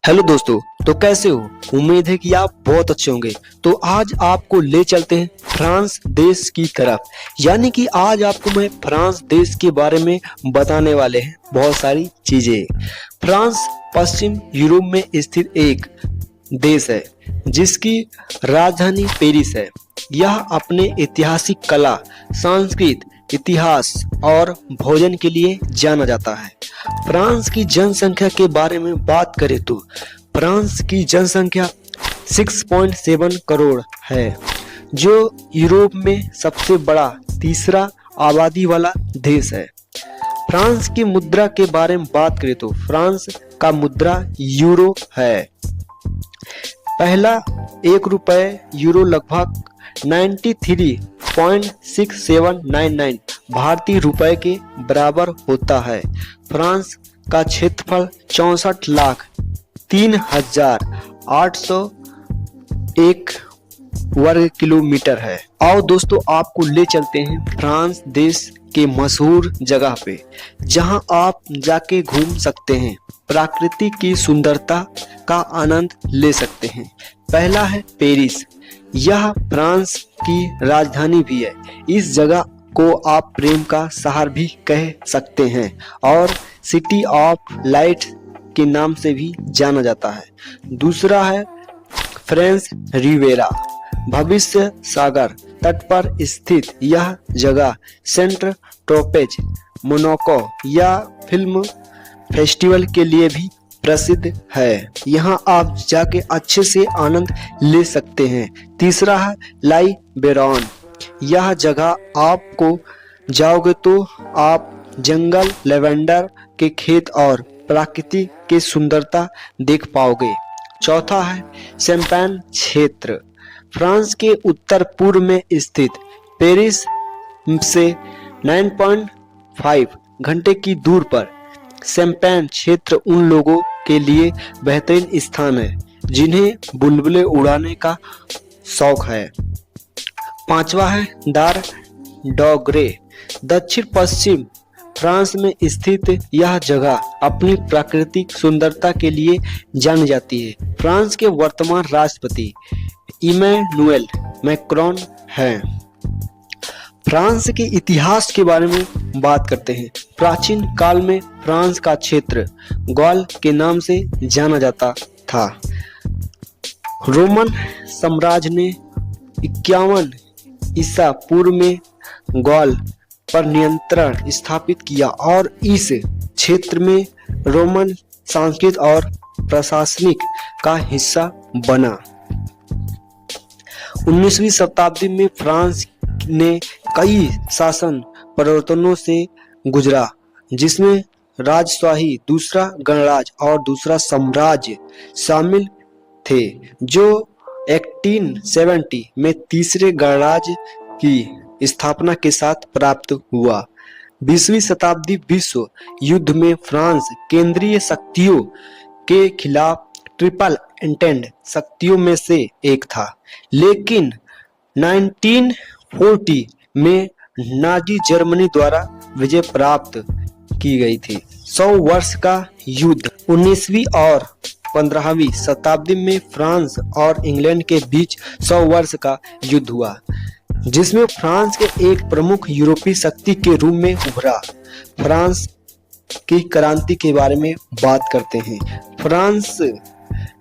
Hello दोस्तों, तो कैसे हो? उम्मीद है कि आप बहुत अच्छे होंगे। तो आज आपको ले चलते हैं फ्रांस देश की तरफ। यानी कि आज आपको मैं फ्रांस देश के बारे में बताने वाले हैं बहुत सारी चीजें। फ्रांस पश्चिम यूरोप में स्थित एक देश है जिसकी राजधानी पेरिस है। यह अपने ऐतिहासिक कला, संस्कृत, इतिहास और भोजन के लिए जाना जाता है। फ्रांस की जनसंख्या के बारे में बात करें तो फ्रांस की जनसंख्या 6.7 करोड़ है, जो यूरोप में सबसे बड़ा तीसरा आबादी वाला देश है। फ्रांस की मुद्रा के बारे में बात करें तो फ्रांस का मुद्रा यूरो है। पहला 1 रुपये यूरो लगभग 93.6799 भारतीय रुपए के बराबर होता है। फ्रांस का क्षेत्रफल 64,03,801 वर्ग किलोमीटर है। आओ दोस्तों, आपको ले चलते हैं फ्रांस देश के मशहूर जगह पे, जहां आप जाके घूम सकते हैं, प्रकृति की सुंदरता का आनंद ले सकते हैं। पहला है पेरिस। यह फ्रांस की राजधानी भी है। इस जगह को आप प्रेम का शहर भी कह सकते हैं और सिटी ऑफ लाइट के नाम से भी जाना जाता है। दूसरा है फ्रेंच रिवेरा। भविष्य सागर तट पर स्थित यह जगह सेंट ट्रोपेज, मोनाको या फिल्म फेस्टिवल के लिए भी प्रसिद्ध है। यहाँ आप जाके अच्छे से आनंद ले सकते हैं। तीसरा है लाई बेरॉन। यह जगह आपको जाओगे तो आप जंगल, लेवेंडर के खेत और प्रकृति की सुंदरता देख पाओगे। चौथा है शैम्पेन क्षेत्र। फ्रांस के उत्तर पूर्व में स्थित पेरिस से 9.5 घंटे की दूर पर शैम्पेन क्षेत्र उन लोगों के लिए बेहतरीन स्थान है जिन्हें बुलबुले उड़ाने का शौक है। पांचवा है दार डोग्रे। दक्षिण पश्चिम फ्रांस में स्थित यह जगह अपनी प्राकृतिक सुंदरता के लिए जानी जाती है। फ्रांस के वर्तमान राष्ट्रपति इमैनुएल मैक्रोन हैं। फ्रांस के इतिहास के बारे में बात करते हैं। प्राचीन काल में फ्रांस का क्षेत्र गॉल के नाम से जाना जाता था। रोमन साम्राज्य ने 51 ईसा पूर्व में गॉल पर नियंत्रण स्थापित किया और इस क्षेत्र में रोमन सांस्कृतिक और प्रशासनिक का हिस्सा बना। 19वीं शताब्दी में फ्रांस ने कई शासन परिवर्तनों से गुजरा, जिसमें राजशाही, दूसरा गणराज्य और दूसरा साम्राज्य शामिल थे, जो 1870 में तीसरे गणराज्य की स्थापना के साथ प्राप्त हुआ। 20वीं शताब्दी विश्व युद्ध में फ्रांस केंद्रीय शक्तियों के खिलाफ ट्रिपल एंटेंड शक्तियों में से एक था, लेकिन 1940 में नाजी जर्मनी द्वारा विजय प्राप्त की गई थी। 100 वर्ष का युद्ध 19वीं और 15वीं शताब्दी में फ्रांस और इंग्लैंड के बीच 100 वर्ष का युद्ध हुआ, जिसमें फ्रांस के एक प्रमुख यूरोपीय शक्ति के रूप में उभरा। फ्रांस की क्रांति के बारे में बात करते हैं। फ्रांस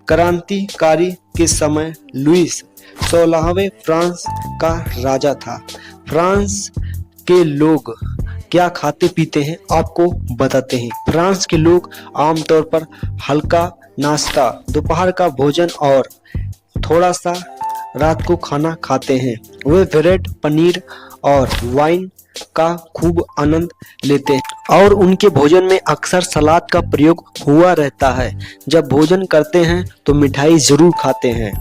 क्रांतिकारी के समय लुईस 16वें फ्रांस का राजा था। फ्रांस के लोग क्या खाते पीते हैं आपको बताते हैं। फ्रांस के लोग आमतौर पर हल्का नाश्ता, दोपहर का भोजन और थोड़ा सा रात को खाना खाते हैं। वे ब्रेड, पनीर और वाइन का खूब आनंद लेते हैं और उनके भोजन में अक्सर सलाद का प्रयोग हुआ रहता है। जब भोजन करते हैं तो मिठाई जरूर खाते हैं।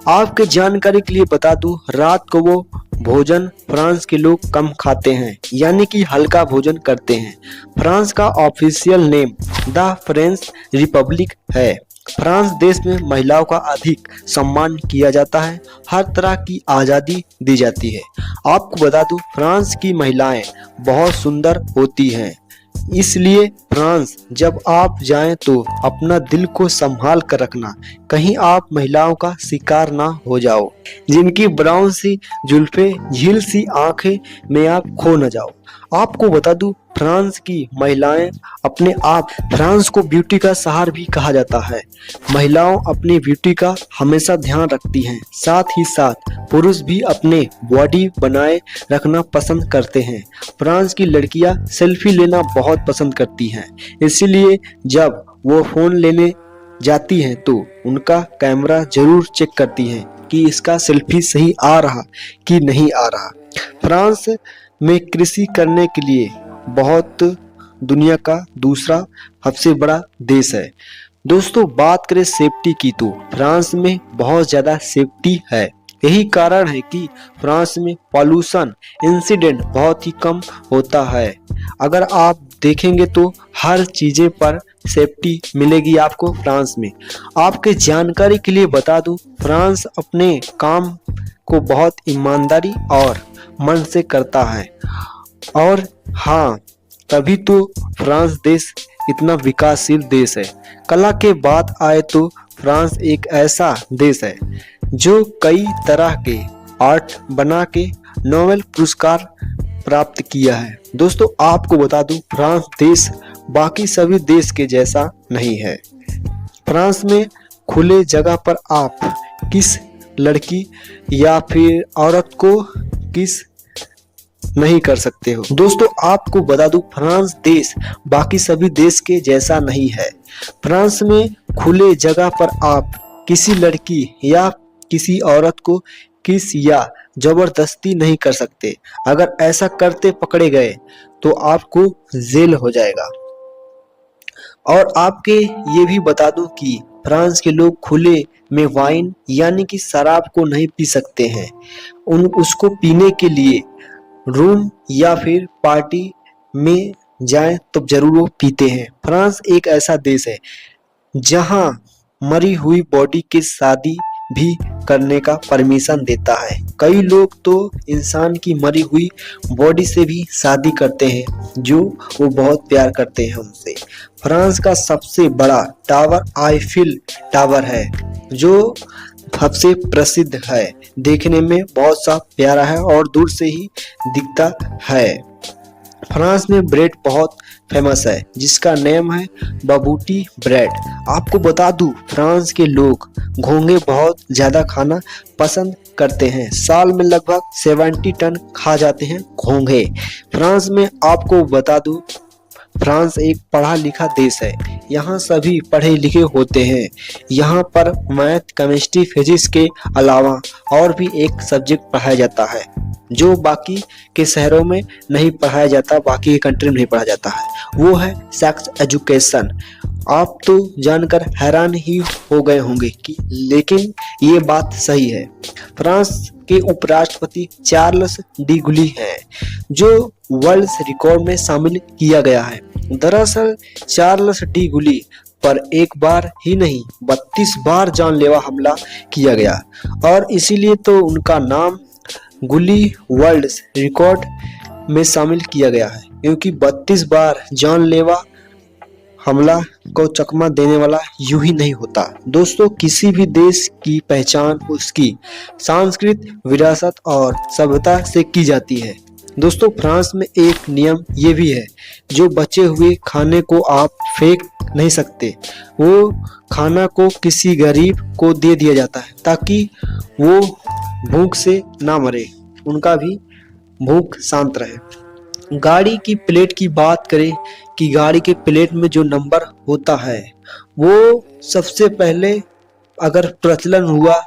आपके जानकारी के लिए बता दूं, रात को वो भोजन फ्रांस के लोग कम खाते हैं, यानी कि हल्का भोजन करते हैं। फ्रांस का official name the French Republic है। फ्रांस देश में महिलाओं का अधिक सम्मान किया जाता है। हर तरह की आज़ादी दी जाती है। आपको बता दूं, फ्रांस की महिलाएं बहुत सुंदर होती हैं। इसलिए फ्रांस जब आप जाएं तो अपना दिल को संभाल कर रखना, कहीं आप महिलाओं का शिकार ना हो जाओ, जिनकी ब्राउन सी जुल्फे, झील सी आंखें में आप खो न जाओ। आपको बता दूं, फ्रांस की महिलाएं अपने आप, फ्रांस को ब्यूटी का शहर भी कहा जाता है। महिलाओं अपनी ब्यूटी का हमेशा ध्यान रखती हैं, साथ ही साथ पुरुष भी अपने बॉडी बनाए रखना पसंद करते हैं। फ्रांस की लड़कियां सेल्फी लेना बहुत पसंद करती हैं, इसीलिए जब वो फोन लेने जाती हैं तो उनका कैमरा जरूर चेक करती हैं कि इसका सेल्फी सही आ रहा कि नहीं आ रहा। फ्रांस में कृषि करने के लिए बहुत दुनिया का दूसरा सबसे बड़ा देश है। दोस्तों, बात करें सेफ्टी की तो फ्रांस में बहुत ज़्यादा सेफ्टी है। यही कारण है कि फ्रांस में पॉल्यूशन इंसिडेंट बहुत ही कम होता है। अगर आप देखेंगे तो हर चीज़ें पर सेफ्टी मिलेगी आपको फ्रांस में। आपके जानकारी के लिए बता दूं, फ्रांस अपने काम को बहुत ईमानदारी और मन से करता है। और हाँ, तभी तो फ्रांस देश इतना विकासशील देश है। कला के बात आए तो फ्रांस एक ऐसा देश है जो कई तरह के आर्ट बना के नोबेल पुरस्कार प्राप्त किया है। दोस्तों, आपको बता दूं, फ्रांस देश बाकी सभी देश के जैसा नहीं है। फ्रांस में खुले जगह पर आप किस लड़की या फिर औरत को किस नहीं कर सकते हो। दोस्तों, आपको बता दूं, फ्रांस देश बाकी सभी देश के जैसा नहीं है। फ्रांस में खुले जगह पर आप किसी लड़की या किसी औरत को किस या जबरदस्ती नहीं कर सकते। अगर ऐसा करते पकड़े गए तो आपको जेल हो जाएगा। और आपके ये भी बता दूं कि फ्रांस के लोग खुले में वाइन यानी कि शराब को नहीं पी सकते हैं। उसको पीने के लिए रूम या फिर पार्टी में जाएं तो जरूर वो पीते हैं। फ्रांस एक ऐसा देश है जहां मरी हुई बॉडी की शादी भी करने का परमिशन देता है। कई लोग तो इंसान की मरी हुई बॉडी से भी शादी करते हैं जो वो बहुत प्यार करते हैं उनसे। फ्रांस का सबसे बड़ा टावर आईफिल टावर है जो सबसे प्रसिद्ध है। देखने में बहुत सा प्यारा है और दूर से ही दिखता है। फ्रांस में ब्रेड बहुत फेमस है जिसका नेम है बाबूटी ब्रेड। आपको बता दूं, फ्रांस के लोग घोंगे बहुत ज्यादा खाना पसंद करते हैं। साल में लगभग 70 टन खा जाते हैं घोंगे। फ्रांस में आपको बता दूं, फ्रांस एक पढ़ा लिखा देश है। यहाँ सभी पढ़े लिखे होते हैं। यहाँ पर मैथ, केमिस्ट्री, फिजिक्स के अलावा और भी एक सब्जेक्ट पढ़ाया जाता है जो बाकी के शहरों में नहीं पढ़ाया जाता, बाकी के कंट्री में नहीं पढ़ाया जाता है। वो है सेक्स एजुकेशन। आप तो जानकर हैरान ही हो गए होंगे कि लेकिन ये बात सही है। फ्रांस के उपराष्ट्रपति चार्ल्स डी गुली हैं जो वर्ल्ड रिकॉर्ड में शामिल किया गया है। दरअसल चार्ल्स डी गुली पर एक बार ही नहीं 32 बार जानलेवा हमला किया गया और इसीलिए तो उनका नाम गुली वर्ल्ड रिकॉर्ड में शामिल किया गया है, क्योंकि 32 बार जानलेवा हमला को चकमा देने वाला यूं ही नहीं होता। दोस्तों, किसी भी देश की पहचान उसकी सांस्कृतिक विरासत और सभ्यता से की जाती है। दोस्तों, फ्रांस में एक नियम ये भी है, जो बचे हुए खाने को आप फेंक नहीं सकते। वो खाना को किसी गरीब को दे दिया जाता है ताकि वो भूख से ना मरे, उनका भी भूख शांत रहे। गाड़ी की प्लेट की बात करें कि गाड़ी के प्लेट में जो नंबर होता है वो सबसे पहले अगर प्रचलन हुआ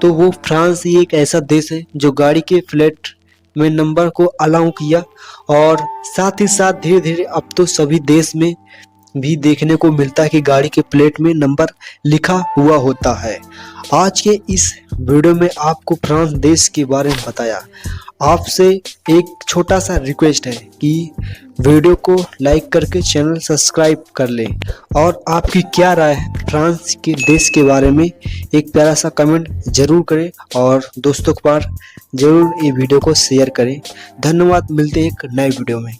तो वो फ्रांस ही एक ऐसा देश है जो गाड़ी के प्लेट में नंबर को अलाउ किया। और साथ ही साथ धीरे धीरे अब तो सभी देश में भी देखने को मिलता है कि गाड़ी के प्लेट में नंबर लिखा हुआ होता है। आज के इस वीडियो में आपको फ्रांस देश के बारे में बताया। आपसे एक छोटा सा रिक्वेस्ट है कि वीडियो को लाइक करके चैनल सब्सक्राइब कर लें और आपकी क्या राय है फ्रांस के देश के बारे में एक प्यारा सा कमेंट जरूर करें और दोस्तों के पास जरूर ये वीडियो को शेयर करें। धन्यवाद, मिलते हैं एक नए वीडियो में।